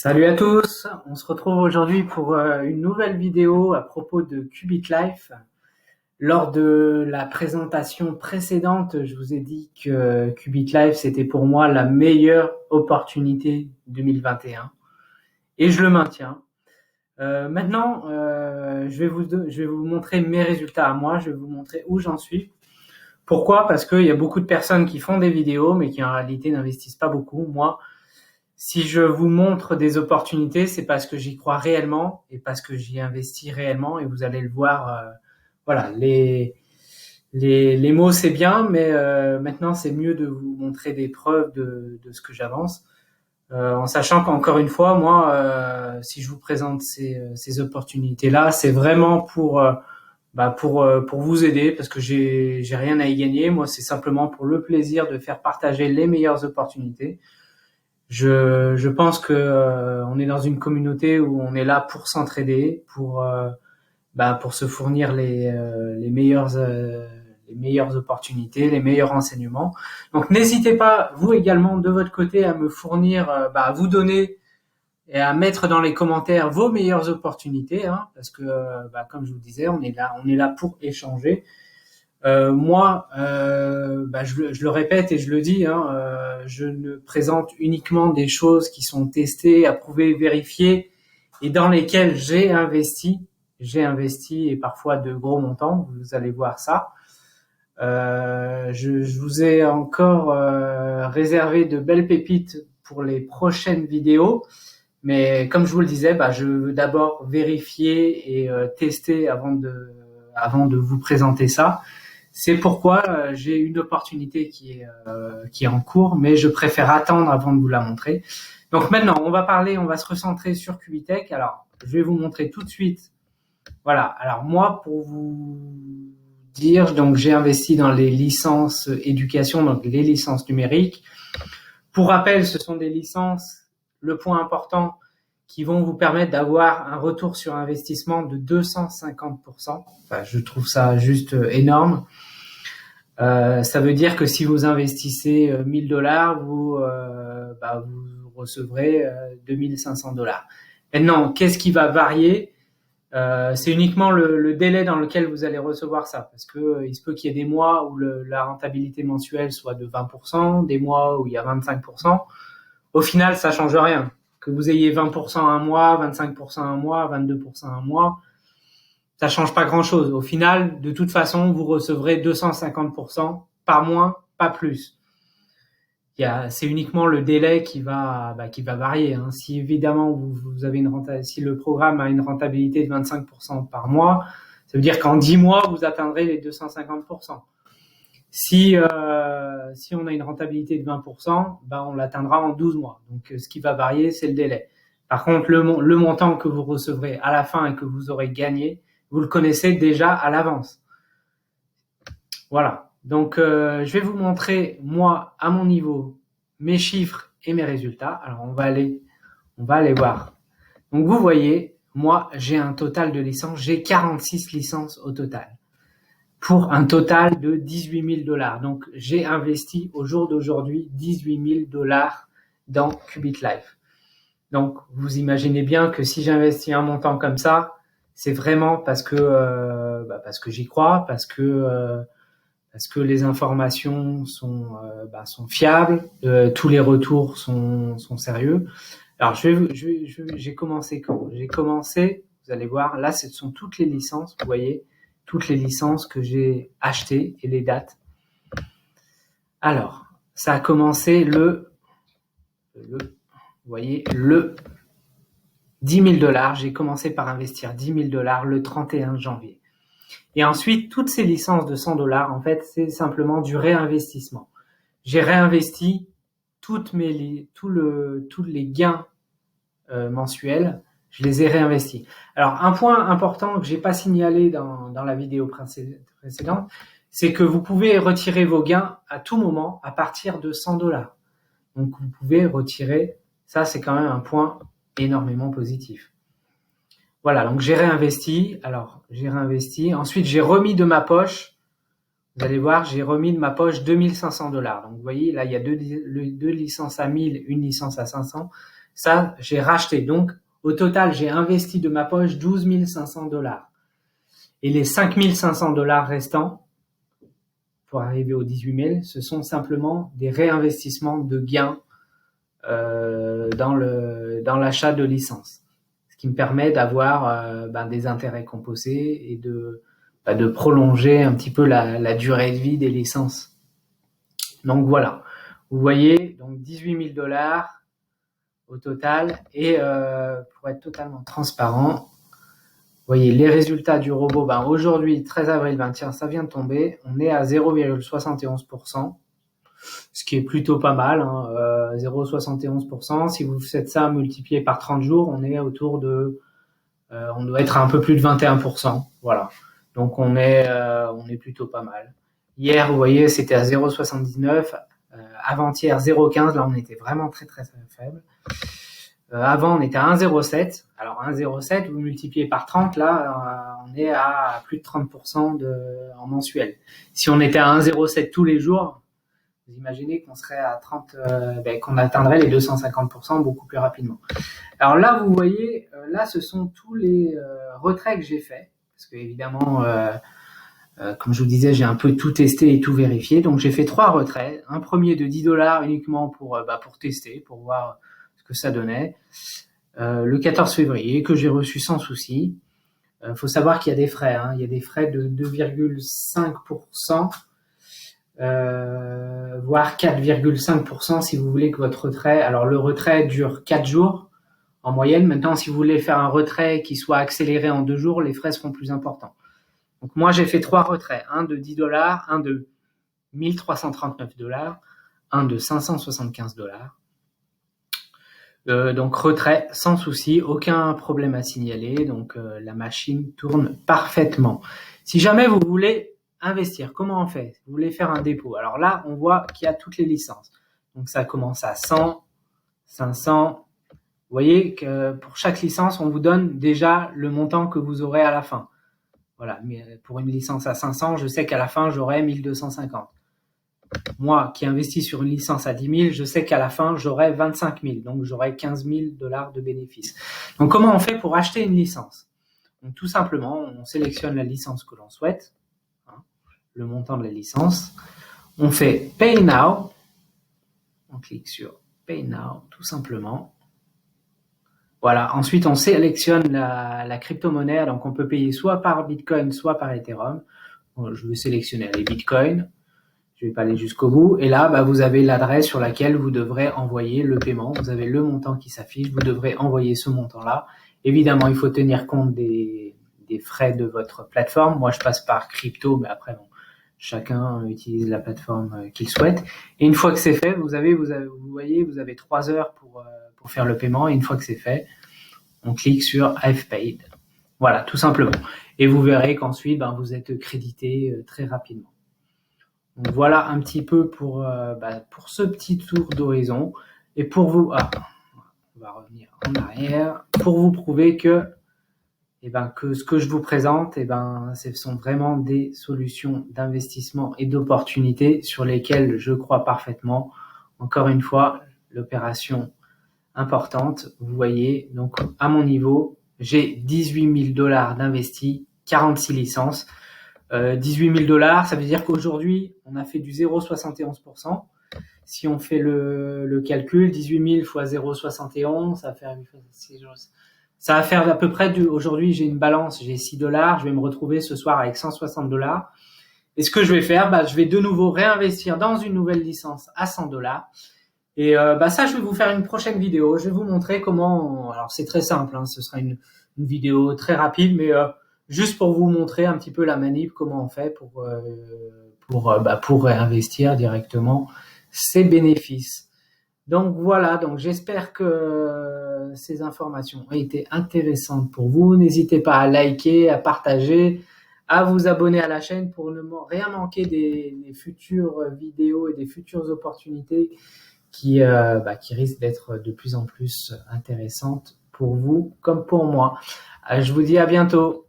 Salut à tous, on se retrouve aujourd'hui pour une nouvelle vidéo à propos de Qubit Life. Lors de la présentation précédente, je vous ai dit que Qubit Life c'était pour moi la meilleure opportunité 2021 et je le maintiens. Maintenant, je vais vous montrer mes résultats à moi, je vais vous montrer où j'en suis. Pourquoi? Parce qu'il y a beaucoup de personnes qui font des vidéos mais qui en réalité n'investissent pas beaucoup. Moi, si je vous montre des opportunités, c'est parce que j'y crois réellement et parce que j'y investis réellement et vous allez le voir. Voilà, les mots c'est bien, mais maintenant c'est mieux de vous montrer des preuves de ce que j'avance. En sachant qu'encore une fois, moi, si je vous présente ces opportunités-là, c'est vraiment pour vous aider parce que j'ai rien à y gagner. Moi, c'est simplement pour le plaisir de faire partager les meilleures opportunités. Je pense que on est dans une communauté où on est là pour s'entraider, pour se fournir les meilleures opportunités, les meilleurs renseignements. Donc n'hésitez pas, vous également de votre côté, à me fournir, à vous donner et à mettre dans les commentaires vos meilleures opportunités, hein, parce que comme je vous disais, on est là pour échanger. Moi, je le répète et je le dis, hein, je ne présente uniquement des choses qui sont testées, approuvées, vérifiées et dans lesquelles j'ai investi. J'ai investi et parfois de gros montants, vous allez voir ça. Je vous ai encore réservé de belles pépites pour les prochaines vidéos, mais comme je vous le disais, je veux d'abord vérifier et tester avant de vous présenter ça. C'est pourquoi j'ai une opportunité qui est en cours, mais je préfère attendre avant de vous la montrer. Donc maintenant, on va se recentrer sur Qubitech. Alors, je vais vous montrer tout de suite. Voilà. Alors moi, pour vous dire, donc j'ai investi dans les licences éducation, donc les licences numériques. Pour rappel, ce sont des licences, le point important, qui vont vous permettre d'avoir un retour sur investissement de 250%. Enfin, je trouve ça juste énorme. Ça veut dire que si vous investissez $1000, vous recevrez $2500. Maintenant, qu'est-ce qui va varier? C'est uniquement le délai dans lequel vous allez recevoir ça, parce que il se peut qu'il y ait des mois où la rentabilité mensuelle soit de 20%, des mois où il y a 25%. Au final, ça change rien. Que vous ayez 20% un mois, 25% un mois, 22% un mois, ça change pas grand-chose. Au final, de toute façon, vous recevrez 250%, pas moins, pas plus. C'est uniquement le délai qui va varier, hein. Si évidemment vous avez si le programme a une rentabilité de 25% par mois, ça veut dire qu'en 10 mois, vous atteindrez les 250%. Si on a une rentabilité de 20%, on l'atteindra en 12 mois. Donc, ce qui va varier, c'est le délai. Par contre, le montant que vous recevrez à la fin et que vous aurez gagné, vous le connaissez déjà à l'avance. Voilà. Donc, je vais vous montrer, moi, à mon niveau, mes chiffres et mes résultats. Alors, on va aller voir. Donc, vous voyez, moi, j'ai un total de licences. J'ai 46 licences au total, pour un total de $18 000. Donc, j'ai investi au jour d'aujourd'hui $18 000 dans Qubit Life. Donc, vous imaginez bien que si j'investis un montant comme ça, c'est vraiment parce que j'y crois, parce que les informations sont fiables, tous les retours sont sérieux. Alors, j'ai commencé quand? J'ai commencé, vous allez voir, là, ce sont toutes les licences, vous voyez, toutes les licences que j'ai achetées et les dates. Alors, ça a commencé le $10 000. J'ai commencé par investir $10 000 le 31 janvier. Et ensuite, toutes ces licences de $100, en fait, c'est simplement du réinvestissement. J'ai réinvesti tous les gains mensuels, je les ai réinvestis. Alors, un point important que j'ai pas signalé dans la vidéo précédente, c'est que vous pouvez retirer vos gains à tout moment à partir de $100. Donc, vous pouvez retirer, ça c'est quand même un point énormément positif. Voilà, donc j'ai réinvesti. Ensuite, j'ai remis de ma poche. Vous allez voir, j'ai remis de ma poche $2500. Donc, vous voyez, là, il y a deux licences à 1000, une licence à 500. Ça, j'ai racheté. Donc, au total, j'ai investi de ma poche 12 500 $. Et les 5 500 $, restants, pour arriver aux 18 000, ce sont simplement des réinvestissements de gains dans l'achat de licences. Ce qui me permet d'avoir des intérêts composés et de prolonger un petit peu la durée de vie des licences. Donc voilà, vous voyez, donc 18 000 $ au total. Et pour être totalement transparent, vous voyez les résultats du robot. Aujourd'hui, 13 avril, tiens, ça vient de tomber. On est à 0,71%, ce qui est plutôt pas mal. 0,71%. Si vous faites ça multiplié par 30 jours, on est autour de... on doit être à un peu plus de 21%. Voilà. Donc on est plutôt pas mal. Hier, vous voyez, c'était à 0,79. Avant-hier, 0,15. Là, on était vraiment très, très, très faible. Avant, on était à 1,07. Alors, 1,07, vous multipliez par 30, là, on est à plus de 30% en mensuel. Si on était à 1,07 tous les jours, vous imaginez qu'on serait à 30, qu'on atteindrait les 250% beaucoup plus rapidement. Alors là, vous voyez, là, ce sont tous les retraits que j'ai faits. Parce que, évidemment, comme je vous disais, j'ai un peu tout testé et tout vérifié. Donc, j'ai fait 3 retraits. Un premier de 10 $ uniquement pour tester, pour voir ce que ça donnait. Le 14 février, que j'ai reçu sans souci. Faut savoir qu'il y a des frais. Il y a des frais de 2,5%, voire 4,5% si vous voulez que votre retrait... Alors, le retrait dure 4 jours en moyenne. Maintenant, si vous voulez faire un retrait qui soit accéléré en 2 jours, les frais seront plus importants. Donc, moi, j'ai fait 3 retraits. Un de 10 $, un de 1339 $, un de 575 $. Donc retrait sans souci, aucun problème à signaler, donc la machine tourne parfaitement. Si jamais vous voulez investir, comment on fait? Vous voulez faire un dépôt. Alors là, on voit qu'il y a toutes les licences. Donc ça commence à 100, 500. Vous voyez que pour chaque licence, on vous donne déjà le montant que vous aurez à la fin. Voilà, mais pour une licence à 500, je sais qu'à la fin, j'aurai 1250. Moi, qui investis sur une licence à 10 000, je sais qu'à la fin, j'aurai 25 000. Donc, j'aurai 15 000 $ de bénéfices. Donc, comment on fait pour acheter une licence? Donc, tout simplement, on sélectionne la licence que l'on souhaite, le montant de la licence. On fait Pay Now. On clique sur Pay Now, tout simplement. Voilà. Ensuite, on sélectionne la crypto-monnaie. Donc, on peut payer soit par Bitcoin, soit par Ethereum. Bon, je vais sélectionner les Bitcoins. Je ne vais pas aller jusqu'au bout. Et là, vous avez l'adresse sur laquelle vous devrez envoyer le paiement. Vous avez le montant qui s'affiche. Vous devrez envoyer ce montant-là. Évidemment, il faut tenir compte des frais de votre plateforme. Moi, je passe par crypto, mais après, chacun utilise la plateforme qu'il souhaite. Et une fois que c'est fait, vous voyez, vous avez 3 heures pour faire le paiement. Et une fois que c'est fait, on clique sur I've paid. Voilà, tout simplement. Et vous verrez qu'ensuite, vous êtes crédité très rapidement. Donc voilà un petit peu pour ce petit tour d'horizon. Et pour vous, on va revenir en arrière, pour vous prouver que ce que je vous présente, ce sont vraiment des solutions d'investissement et d'opportunités sur lesquelles je crois parfaitement. Encore une fois, l'opération importante, vous voyez, donc à mon niveau, j'ai 18 000 $ d'investis, 46 licences. 18 000 $, ça veut dire qu'aujourd'hui, on a fait du 0,71%. Si on fait le calcul, 18 000 fois 0,71, ça va faire à peu près aujourd'hui, j'ai une balance, j'ai 6 $. Je vais me retrouver ce soir avec 160 $. Et ce que je vais faire, je vais de nouveau réinvestir dans une nouvelle licence à 100 $. Et ça, je vais vous faire une prochaine vidéo. Je vais vous montrer comment... Alors, c'est très simple, ce sera une vidéo très rapide, mais... juste pour vous montrer un petit peu la manip, comment on fait pour réinvestir directement ses bénéfices. Donc voilà, donc j'espère que ces informations ont été intéressantes pour vous. N'hésitez pas à liker, à partager, à vous abonner à la chaîne pour ne rien manquer des futures vidéos et des futures opportunités qui risquent d'être de plus en plus intéressantes pour vous comme pour moi. Je vous dis à bientôt.